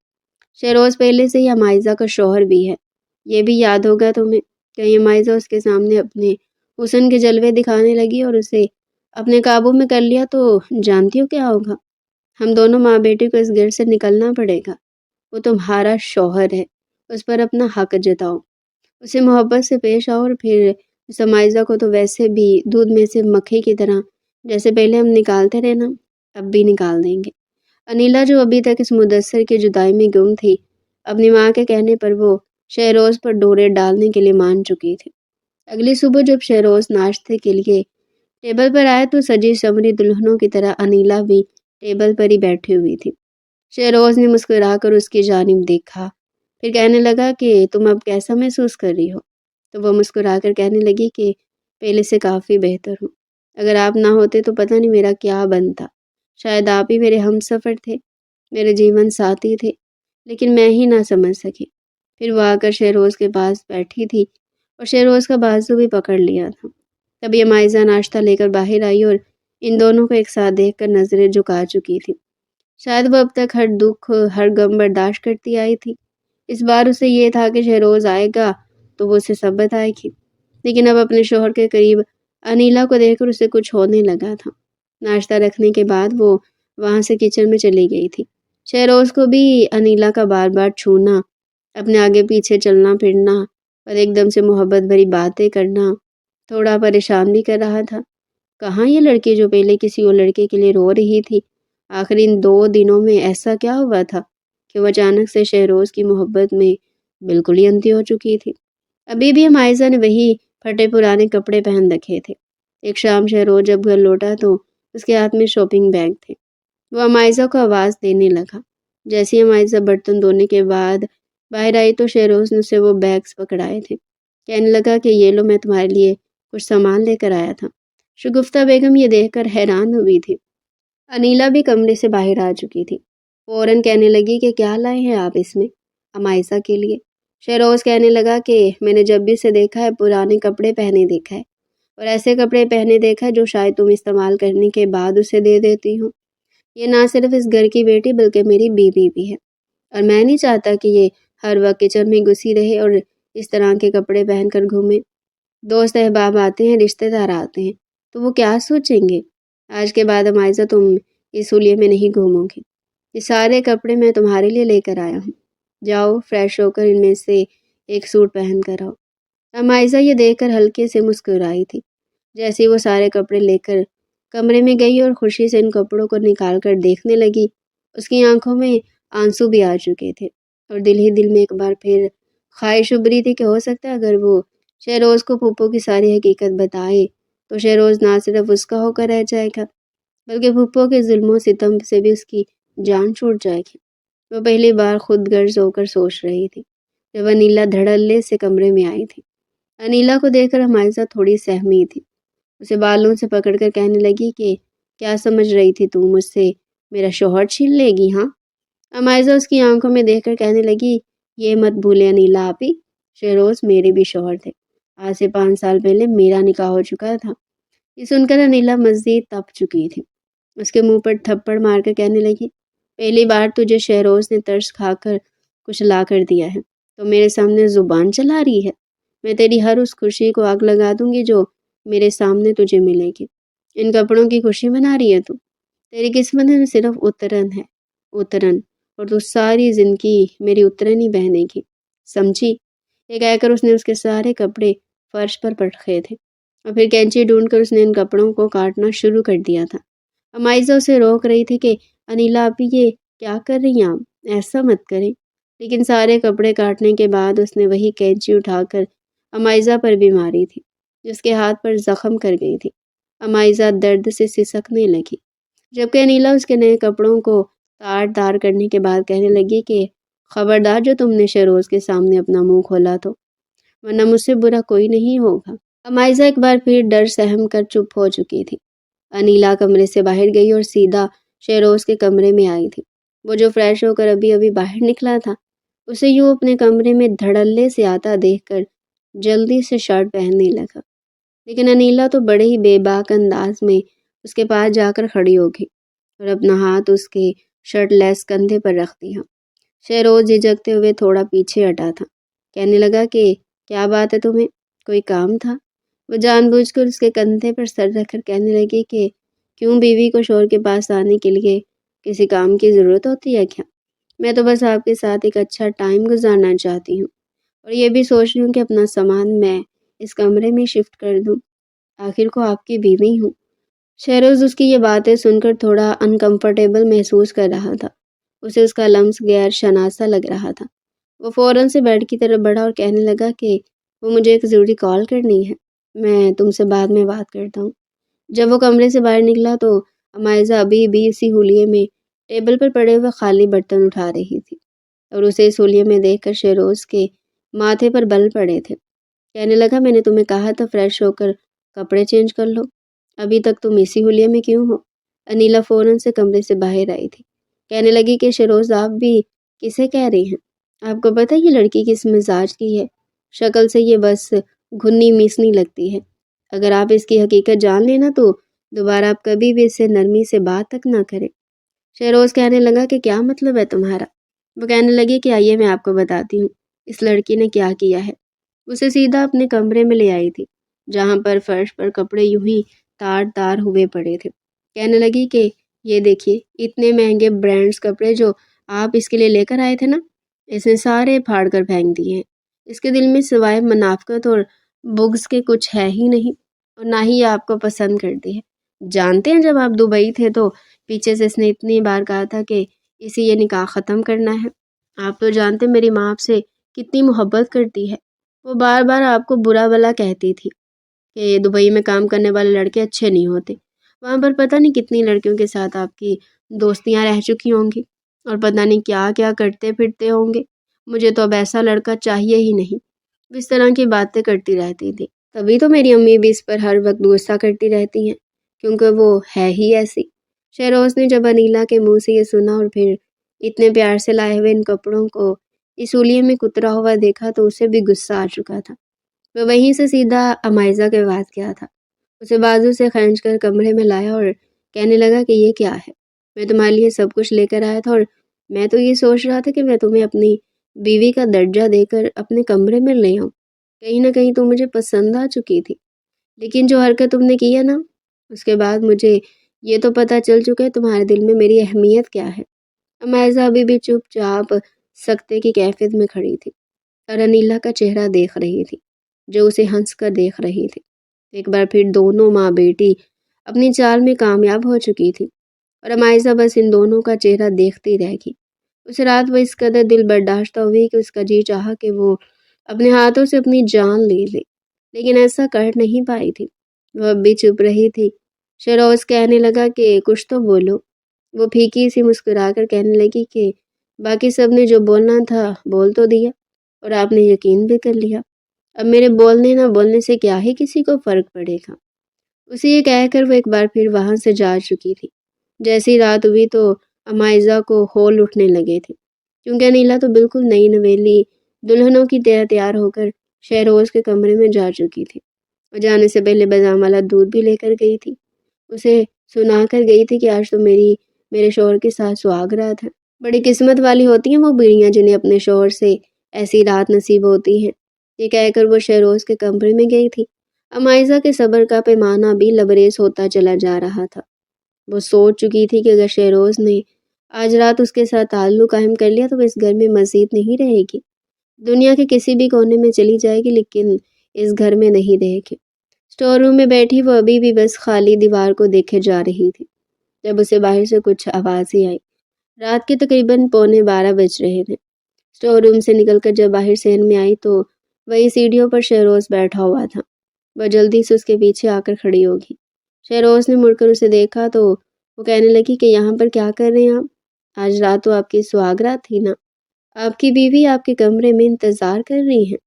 [SPEAKER 1] شہروز پہلے سے ہی ہمائزہ کا شوہر بھی ہے، یہ بھی یاد ہوگا تمہیں۔ کہیں ہمائزہ اس کے سامنے اپنے حسن کے جلوے دکھانے لگی اور اسے اپنے قابو میں کر لیا تو جانتی ہو کیا ہوگا؟ ہم دونوں ماں بیٹی کو اس گھر سے نکلنا پڑے گا۔ وہ تمہارا شوہر ہے، اس پر اپنا حق جتاؤ، اسے محبت سے پیش آؤ، اور پھر اس ہمائزہ کو تو ویسے بھی دودھ میں سے مکھی کی طرح جیسے پہلے ہم نکالتے رہے نا، اب بھی نکال دیں گے۔ انیلا جو ابھی تک اس مدثر کی جدائی میں گم تھی، اپنی ماں کے کہنے پر وہ شہروز پر ڈورے ڈالنے کے لیے مان چکی تھی۔ اگلی صبح جب شہروز ناشتے کے لیے ٹیبل پر آئے تو سجی سنوری دلہنوں کی طرح انیلا بھی ٹیبل پر ہی بیٹھی ہوئی تھی۔ شہروز نے مسکرا کر اس کی جانب دیکھا، پھر کہنے لگا کہ تم اب کیسا محسوس کر رہی ہو؟ تو وہ مسکرا کر کہنے لگی کہ پہلے سے کافی بہتر ہوں، اگر آپ نہ ہوتے تو پتہ نہیں میرا کیا بنتا، شاید آپ ہی میرے ہم سفر تھے، میرے جیون ساتھی تھے، لیکن میں ہی نہ سمجھ سکی۔ پھر وہ آ کر شہروز کے پاس بیٹھی تھی اور شہروز کا بازو بھی پکڑ لیا تھا۔ تبھی ہمائزہ ناشتہ لے کر باہر آئی اور ان دونوں کو ایک ساتھ دیکھ کر نظریں جھکا چکی تھی۔ شاید وہ اب تک ہر دکھ ہر غم برداشت کرتی آئی تھی، اس بار اسے یہ تھا کہ شہروز آئے گا تو وہ اسے سب بتائے گی، لیکن اب اپنے شوہر کے قریب انیلا کو دیکھ کر اسے کچھ ہونے لگا تھا۔ ناشتہ رکھنے کے بعد وہ وہاں سے کچن میں چلی گئی تھی۔ شہروز کو بھی انیلا کا بار بار چھونا، اپنے آگے پیچھے چلنا پھرنا اور ایک دم سے محبت بھری باتیں کرنا تھوڑا پریشان بھی کر رہا تھا۔ کہاں یہ لڑکی جو پہلے کسی اور لڑکے کے لیے رو رہی تھی؟ آخر ان 2 دنوں میں ایسا کیا ہوا تھا کہ وہ اچانک سے شہروز کی محبت میں بالکل ہی اندھی ہو چکی تھی۔ ابھی بھی ہمائزہ نے وہی پھٹے پرانے کپڑے پہن رکھے تھے۔ ایک شام شہروز جب گھر لوٹا تو اس کے ہاتھ میں شاپنگ بیگ تھے۔ وہ ہمائزہ کو آواز دینے لگا۔ جیسے ہی ہمائزہ برتن دھونے کے بعد باہر آئی تو شہروز نے اسے وہ بیگز پکڑائے تھے۔ کہنے لگا کہ یہ لو، میں تمہارے لیے کچھ سامان لے کر آیا تھا۔ شگفتہ بیگم یہ دیکھ کر حیران ہوئی تھی۔ انیلا بھی کمرے سے باہر آ چکی تھی۔ فوراً کہنے لگی کہ کیا لائے ہیں آپ اس میں؟ ہمائزہ کے لیے۔ شہروز کہنے لگا کہ میں نے جب بھی اسے دیکھا ہے پرانے کپڑے پہنے دیکھا ہے، اور ایسے کپڑے پہنے دیکھا ہے جو شاید تم استعمال کرنے کے بعد اسے دے دیتی ہو۔ یہ نہ صرف اس گھر کی بیٹی بلکہ میری بیوی بھی ہے، اور میں نہیں چاہتا کہ یہ ہر وقت کچن میں گھسی رہے اور اس طرح کے کپڑے پہن کر گھومے۔ دوست احباب آتے ہیں، رشتہ دار آتے ہیں، تو وہ کیا سوچیں گے؟ آج کے بعد ہمائزہ تم اس حلیے میں نہیں گھومو گی۔ یہ سارے کپڑے میں تمہارے لیے لے کر آیا ہوں۔ جاؤ فریش ہو کر ان میں سے ایک سوٹ پہن کر آؤ۔ ہمائزہ یہ دیکھ کر ہلکے سے مسکرائی تھی۔ جیسے وہ سارے کپڑے لے کر کمرے میں گئی اور خوشی سے ان کپڑوں کو نکال کر دیکھنے لگی، اس کی آنکھوں میں آنسو بھی آ چکے تھے، اور دل ہی دل میں ایک بار پھر خواہش ابھری تھی کہ ہو سکتا ہے اگر وہ شہروز کو پھوپھو کی ساری حقیقت بتائے تو شہروز نہ صرف اس کا ہو کر رہ جائے گا بلکہ پھوپھو کے ظلم و ستم سے بھی اس کی جان چھوٹ جائے گی۔ وہ پہلی بار خود غرض ہو کر سوچ رہی تھی جب انیلا دھڑلے سے کمرے میں آئی تھی۔ انیلا کو دیکھ کر ہمائزہ تھوڑی سہمی تھی۔ اسے بالوں سے پکڑ کر کہنے لگی کہ کیا سمجھ رہی تھی تم مجھ سے میرا شوہر چھین لے گی؟ ہاں؟ ہمائزہ اس کی آنکھوں میں دیکھ کر کہنے لگی، یہ مت بھولے انیلا آپی، شہروز میرے بھی شوہر تھے۔ آج سے 5 سال پہلے میرا نکاح ہو چکا تھا۔ یہ سن کر انیلا مزید تپ چکی تھی۔ اس کے منہ پر تھپڑ مار کر کہنے لگی، پہلی بار تجھے شہروز نے ترس کھا کر کچھ لا کر دیا ہے تو میرے سامنے زبان چلا رہی ہے؟ میں تیری ہر اس خوشی کو آگ لگا دوں گی جو میرے سامنے تجھے ملے گی۔ ان کپڑوں کی خوشی منا رہی ہے تو تیری قسمت میں صرف اترن ہے، اترن، اور تو ساری زندگی میری اترن ہی بہنے گی، سمجھی؟ یہ کہہ کر اس نے اس کے سارے کپڑے فرش پر پٹکے تھے، اور پھر کینچی ڈھونڈ کر اس نے ان کپڑوں کو کاٹنا شروع کر دیا تھا۔ ہمائزہ اسے روک رہی تھی کہ انیلا آپی یہ کیا کر رہی ہیں آپ؟ ایسا مت کریں۔ لیکن سارے کپڑے کاٹنے کے بعد اس نے وہی کینچی اٹھا کر ہمائزہ پر بھی ماری تھی، جس کے ہاتھ پر زخم کر گئی تھی۔ ہمائزہ درد سے سسکنے لگی، جبکہ انیلا اس کے نئے کپڑوں کو تار تار کرنے کے بعد کہنے لگی کہ خبردار جو تم نے شہروز کے سامنے اپنا منہ کھولا تو، ورنہ مجھ سے برا کوئی نہیں ہوگا۔ ہمائزہ ایک بار پھر ڈر سہم کر چپ ہو چکی تھی۔ انیلا کمرے سے باہر گئی اور سیدھا شہروز کے کمرے میں آئی تھی۔ وہ جو فریش ہو کر ابھی ابھی باہر نکلا تھا، اسے یوں اپنے کمرے میں دھڑلے سے آتا دیکھ کر جلدی سے شرٹ پہننے لگا۔ لیکن انیلا تو بڑے ہی بے باک انداز میں اس کے پاس جا کر کھڑی ہو گئی اور اپنا ہاتھ اس کے شرٹ لیس کندھے پر رکھ دیا۔ شہروز جھجکتے ہوئے تھوڑا پیچھے ہٹا تھا، کہنے لگا کہ کیا بات ہے تمہیں؟ کوئی کام تھا؟ وہ جان بوجھ کر اس کے کندھے پر سر رکھ کر کہنے لگی کہ کیوں بیوی کو شوہر کے پاس آنے کے لیے کسی کام کی ضرورت ہوتی ہے کیا؟ میں تو بس آپ کے ساتھ ایک اچھا ٹائم گزارنا چاہتی ہوں، اور یہ بھی سوچ رہی ہوں کہ اپنا سامان میں اس کمرے میں شفٹ کر دوں، آخر کو آپ کی بیوی ہوں۔ شہروز اس کی یہ باتیں سن کر تھوڑا انکمفرٹیبل محسوس کر رہا تھا۔ اسے اس کا لمس غیر شناسا لگ رہا تھا۔ وہ فوراً سے بیڈ کی طرف بڑھا اور کہنے لگا کہ وہ مجھے ایک ضروری کال کرنی ہے، میں تم سے بعد میں بات کرتا ہوں۔ جب وہ کمرے سے باہر نکلا تو ہمائزہ ابھی بھی اسی حلیے میں ٹیبل پر پڑے ہوئے خالی برتن اٹھا رہی تھی، اور اسے اس حلیے میں دیکھ کر شہروز کے ماتھے پر بل پڑے تھے۔ کہنے لگا، میں نے تمہیں کہا تھا فریش ہو کر کپڑے چینج کر لو، ابھی تک تم اسی حلیے میں کیوں ہو؟ انیلا فوراً سے کمرے سے باہر آئی تھی، کہنے لگی کہ شہروز آپ بھی کسے کہہ رہی ہیں؟ آپ کو پتہ ہے یہ لڑکی کس مزاج کی ہے؟ شکل سے یہ بس گھنی میسنی لگتی ہے۔ اگر آپ اس کی حقیقت جان لینا تو دوبارہ آپ کبھی بھی اس سے نرمی سے بات تک نہ کریں۔ شہروز کہنے لگا کہ کیا مطلب ہے تمہارا؟ وہ کہنے لگی کہ آئیے میں آپ کو بتاتی ہوں اس لڑکی نے کیا کیا ہے۔ اسے سیدھا اپنے کمرے میں لے آئی تھی، جہاں پر فرش پر کپڑے یوں ہی تار تار ہوئے پڑے تھے۔ کہنے لگی کہ یہ دیکھیے، اتنے مہنگے برانڈز کپڑے جو آپ اس کے لیے لے کر آئے تھے نا، اس نے سارے پھاڑ کر پھینک دیے ہیں۔ اس کے دل میں سوائے منافقت اور بغض کے کچھ ہے ہی نہیں، اور نہ ہی یہ آپ کو پسند کرتی ہے۔ جانتے ہیں جب آپ دبئی تھے تو پیچھے سے اس نے اتنی بار کہا تھا کہ اسی یہ نکاح ختم کرنا ہے۔ آپ تو جانتے میری ماں آپ سے کتنی محبت کرتی ہے۔ وہ بار بار آپ کو برا بھلا کہتی تھی کہ دبئی میں کام کرنے والے لڑکے اچھے نہیں ہوتے، وہاں پر پتہ نہیں کتنی لڑکیوں کے ساتھ آپ کی دوستیاں رہ چکی ہوں گی اور پتہ نہیں کیا کیا کرتے پھرتے ہوں گے، مجھے تو اب ایسا لڑکا چاہیے ہی نہیں۔ اس طرح کی باتیں کرتی رہتی تھی۔ تبھی تو میری امی بھی اس پر ہر وقت غصہ کرتی رہتی ہیں، کیونکہ وہ ہے ہی ایسی۔ شہروز نے جب انیلا کے منہ سے یہ سنا اور پھر اتنے پیار سے لائے ہوئے ان کپڑوں کو اس ہولیے میں کترا ہوا دیکھا تو اسے بھی غصہ آ چکا تھا۔ وہ وہیں سے سیدھا امائزہ کے پاس گیا تھا، اسے بازو سے کھینچ کر کمرے میں لایا اور کہنے لگا کہ یہ کیا ہے؟ میں تمہارے لیے سب کچھ لے کر آیا تھا اور میں تو یہ سوچ رہا تھا کہ میں تمہیں اپنی بیوی کا درجہ دے کر اپنے کمرے میں لے آؤں، کہیں نہ کہیں تو مجھے پسند آ چکی تھی، لیکن جو حرکت تم نے کی ہے نا، اس کے بعد مجھے یہ تو پتہ چل چکا ہے تمہارے دل میں میری اہمیت کیا ہے۔ امائزہ ابھی بھی چپ چاپ سکتے کی کیفیت میں کھڑی تھی اور انیلا کا چہرہ دیکھ رہی تھی جو اسے ہنس کر دیکھ رہی تھی۔ ایک بار پھر دونوں ماں بیٹی اپنی چال میں کامیاب ہو چکی تھی اور امائزہ بس ان دونوں کا چہرہ دیکھتی رہ گئی۔ اس رات وہ اس قدر دل برداشتہ ہوئی کہ اس کا جی چاہا کہ وہ اپنے ہاتھوں سے اپنی جان لے لے، لیکن ایسا کر نہیں پائی تھی۔ وہ اب بھی چپ رہی تھی۔ شہروز کہنے لگا کہ کچھ تو بولو۔ وہ پھیکی سی مسکرا کر کہنے لگی کہ باقی سب نے جو بولنا تھا بول تو دیا اور آپ نے یقین بھی کر لیا، اب میرے بولنے نہ بولنے سے کیا ہی کسی کو فرق پڑے گا۔ اسے یہ کہہ کر وہ ایک بار پھر وہاں سے جا چکی تھی۔ جیسی رات ہوئی تو امائزہ کو ہول اٹھنے لگے تھے، کیونکہ انیلا تو بالکل نئی نویلی دلہنوں کی طرح تیار ہو کر شہروز کے کمرے میں جا چکی تھی اور جانے سے پہلے بادام والا دودھ بھی لے کر گئی تھی۔ اسے سنا کر گئی تھی کہ آج تو میرے شوہر کے ساتھ سہاگ رات ہے۔ بڑی قسمت والی ہوتی ہیں وہ بیڑیاں جنہیں اپنے شوہر سے ایسی رات نصیب ہوتی ہیں۔ یہ کہہ کر وہ شہروز کے کمرے میں گئی تھی۔ امائزہ کے صبر کا پیمانہ بھی لبریز ہوتا چلا جا رہا تھا۔ وہ سوچ چکی تھی کہ اگر شہروز نے آج رات اس کے ساتھ تعلق قائم کر لیا تو وہ اس گھر میں مزید نہیں رہے گی، دنیا کے کسی بھی کونے میں چلی جائے گی لیکن اس گھر میں نہیں رہے گی۔ اسٹور روم میں بیٹھی وہ ابھی بھی بس خالی دیوار کو دیکھے جا رہی تھی جب اسے باہر سے کچھ آوازیں آئی۔ رات کے تقریباً 11:15 بج رہے تھے۔ اسٹور روم سے نکل کر جب باہر صحن میں آئی تو وہی سیڑھیوں پر شہروز بیٹھا ہوا تھا۔ وہ جلدی سے اس کے پیچھے آ کر کھڑی ہوگی۔ شہروز نے مڑ کر اسے دیکھا تو وہ کہنے لگی کہ یہاں پر کیا کر رہے ہیں آپ؟ آج رات تو آپ کی سہاگ رات تھی نا، آپ کی بیوی آپ کے کمرے میں انتظار کر رہی ہیں۔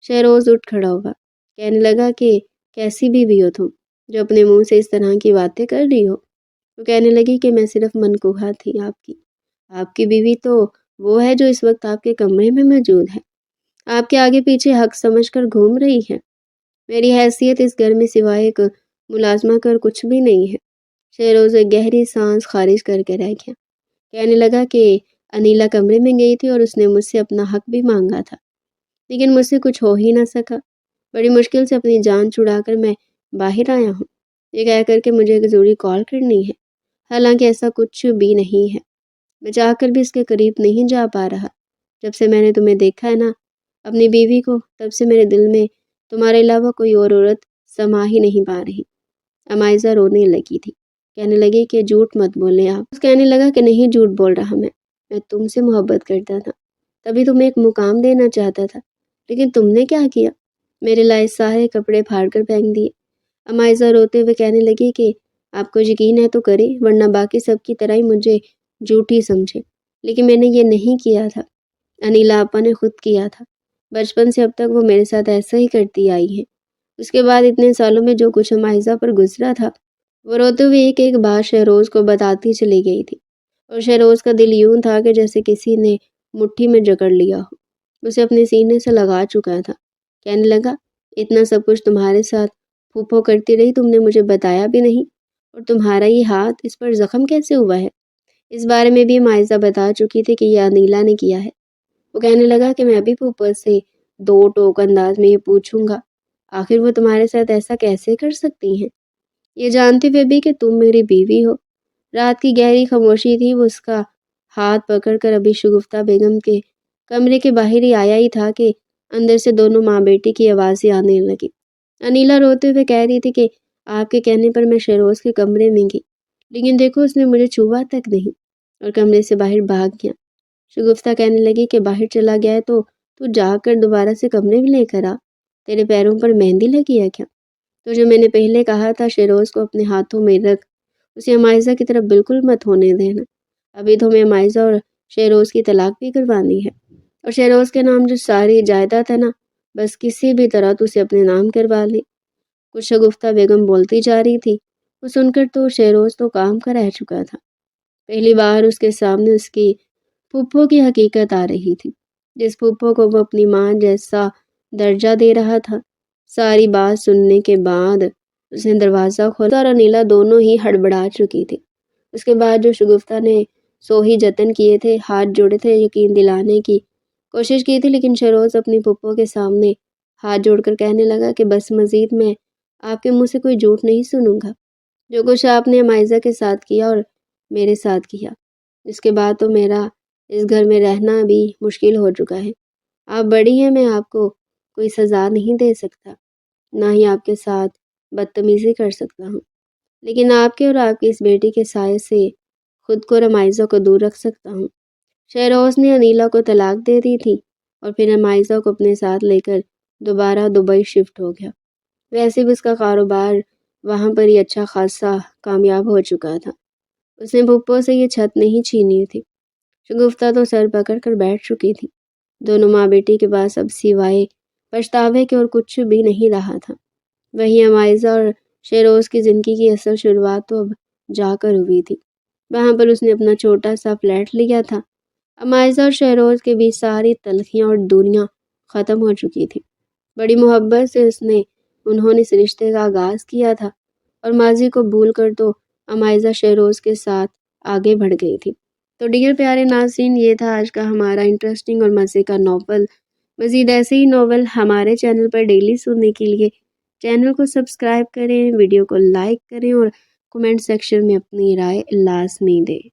[SPEAKER 1] شہروز اٹھ کھڑا ہوا، کہنے لگا کہ کیسی بیوی ہو تم جو اپنے منہ سے اس طرح کی باتیں کر رہی ہو؟ وہ کہنے لگی کہ میں صرف منقوہہ تھی آپ کی بیوی تو وہ ہے جو اس وقت آپ کے کمرے میں موجود ہے، آپ کے آگے پیچھے حق سمجھ کر گھوم رہی ہے۔ میری حیثیت اس گھر میں سوائے ایک ملازمہ کر کچھ بھی نہیں ہے۔ شہروز ایک گہری سانس خارج کر کے رہ گیا، کہنے لگا کہ انیلا کمرے میں گئی تھی اور اس نے مجھ سے اپنا حق بھی مانگا تھا، لیکن مجھ سے کچھ ہو ہی نہ سکا۔ بڑی مشکل سے اپنی جان چھڑا کر میں باہر آیا ہوں، یہ کہہ کر کہ مجھے ایک ضروری کال کرنی ہے، حالانکہ ایسا کچھ بھی نہیں ہے۔ میں چاہ کر بھی اس کے قریب نہیں جا پا رہا۔ جب سے میں نے تمہیں دیکھا ہے نا، اپنی بیوی کو، تب سے میرے دل میں تمہارے علاوہ کوئی اور عورت سما ہی نہیں پا رہی۔ امائزہ رونے لگی تھی، کہنے لگی کہ جھوٹ مت بولیں آپ۔ اس کہنے لگا کہ نہیں جھوٹ بول رہا میں تم سے محبت کرتا تھا، تبھی تمہیں ایک مقام دینا چاہتا تھا، لیکن تم نے کیا کیا؟ میرے لائے سارے کپڑے پھاڑ کر پھینک دیے۔ امائزہ روتے ہوئے کہنے لگی کہ آپ کو یقین ہے تو کرے، ورنہ باقی سب کی طرح ہی مجھے جھوٹی سمجھے، لیکن میں نے یہ نہیں کیا تھا، انیلا آپا نے خود کیا تھا۔ بچپن سے اب تک وہ میرے ساتھ ایسا ہی کرتی آئی ہے۔ اس کے بعد اتنے سالوں میں جو کچھ امائزہ پر گزرا تھا، وہ روتے ہوئے ایک ایک بات شہروز کو بتاتی چلی گئی تھی، اور شہروز کا دل یوں تھا کہ جیسے کسی نے مٹھی میں جکڑ لیا ہو، اسے اپنے سینے سے لگا چکا تھا۔ کہنے لگا اتنا سب کچھ تمہارے ساتھ پھوپھو کرتی رہی، تم نے مجھے بتایا بھی نہیں، اور تمہارا یہ ہاتھ، اس پر زخم کیسے ہوا ہے؟ اس بارے میں بھی امائزہ بتا چکی تھی کہ یہ انیلا نے کیا ہے۔ وہ کہنے لگا کہ میں ابھی پھوپھو سے دو ٹوک انداز میں یہ پوچھوں گا، آخر وہ تمہارے ساتھ ایسا کیسے کر سکتی ہیں، یہ جانتے ہوئے بھی کہ تم میری بیوی ہو؟ رات کی گہری خاموشی تھی، وہ اس کا ہاتھ پکڑ کر ابھی شگفتہ بیگم کے کمرے کے باہر ہی آیا ہی تھا کہ اندر سے دونوں ماں بیٹی کی آوازیں آنے لگی۔ انیلا روتے ہوئے کہہ رہی تھی کہ آپ کے کہنے پر میں شہروز کے کمرے میں گئی، لیکن دیکھو اس نے مجھے چھوا تک نہیں اور کمرے سے باہر بھاگ گیا۔ شگفتہ کہنے لگی کہ باہر چلا گیا ہے تو تو جا کر دوبارہ سے کمرے میں لے کر آ، تیرے پیروں پر مہندی لگی ہے کیا؟ تجھے میں نے پہلے کہا تھا شیروز کو اپنے ہاتھوں میں رکھ، اسے مائزہ کی طرف بالکل مت ہونے دینا۔ ابھی تو میں مائزہ اور شیروز کی طلاق بھی کروانی ہے، اور شیروز کے نام جو ساری جائیداد ہے نا، بس کسی بھی طرح تو اسے اپنے نام کروا لے۔ کچھ شگفتہ بیگم بولتی جا رہی تھی، وہ سن کر تو شیروز تو کام کا رہ چکا تھا۔ پہلی بار اس کے سامنے اس کی پھپھو کی حقیقت آ رہی تھی، جس پھپھو کو وہ اپنی ماں جیسا درجہ دے رہا تھا۔ ساری بات سننے کے بعد اس نے دروازہ کھولا اور انیلا دونوں ہی ہڑبڑا چکی تھی۔ اس کے بعد جو شگفتہ نے سوہی جتن کیے تھے، ہاتھ جوڑے تھے، یقین دلانے کی کوشش کی تھی، لیکن شیروز اپنی پھپھو کے سامنے ہاتھ جوڑ کر کہنے لگا کہ بس مزید میں آپ کے منہ سے کوئی جھوٹ نہیں سنوں گا۔ جو کچھ آپ نے مائزہ کے ساتھ کیا اور میرے ساتھ کیا، اس کے بعد تو میرا اس گھر میں رہنا بھی مشکل ہو چکا ہے۔ آپ بڑی ہیں، میں آپ کو کوئی سزا نہیں دے سکتا، نہ ہی آپ کے ساتھ بدتمیزی کر سکتا ہوں، لیکن آپ کے اور آپ کی اس بیٹی کے سائے سے خود کو اور مائزہ کو دور رکھ سکتا ہوں۔ شہروز نے انیلا کو طلاق دے دی تھی اور پھر مائزہ کو اپنے ساتھ لے کر دوبارہ دبئی شفٹ ہو گیا۔ ویسے بھی اس کا کاروبار وہاں پر ہی اچھا خاصا کامیاب ہو چکا تھا، اس نے پھپھو سے یہ چھت نہیں چھینی تھی۔ شگفتہ تو سر پکڑ کر بیٹھ چکی تھی۔ دونوں ماں بیٹی کے پاس اب سوائے پچھتاوے کے اور کچھ بھی نہیں رہا تھا۔ وہیں مائزہ اور شیروز کی زندگی کی اصل شروعات تو اب جا کر ہوئی تھی۔ وہاں پر اس نے اپنا چھوٹا سا فلیٹ لیا تھا۔ مائزہ اور شیروز کے بیچ ساری تلخیاں اور دنیا ختم ہو چکی تھی۔ بڑی محبت سے انہوں نے اس رشتے کا آغاز کیا تھا، اور ماضی کو بھول کر تو مائزہ شیروز کے ساتھ آگے بڑھ گئی تھی۔ تو ڈیئر پیارے ناظرین، یہ تھا آج کا ہمارا انٹرسٹنگ اور مزے کا ناول۔ مزید ایسے ہی ناول ہمارے چینل پر ڈیلی سننے کے لیے چینل کو سبسکرائب کریں، ویڈیو کو لائک کریں اور کمنٹ سیکشن میں اپنی رائے لازمی دیں۔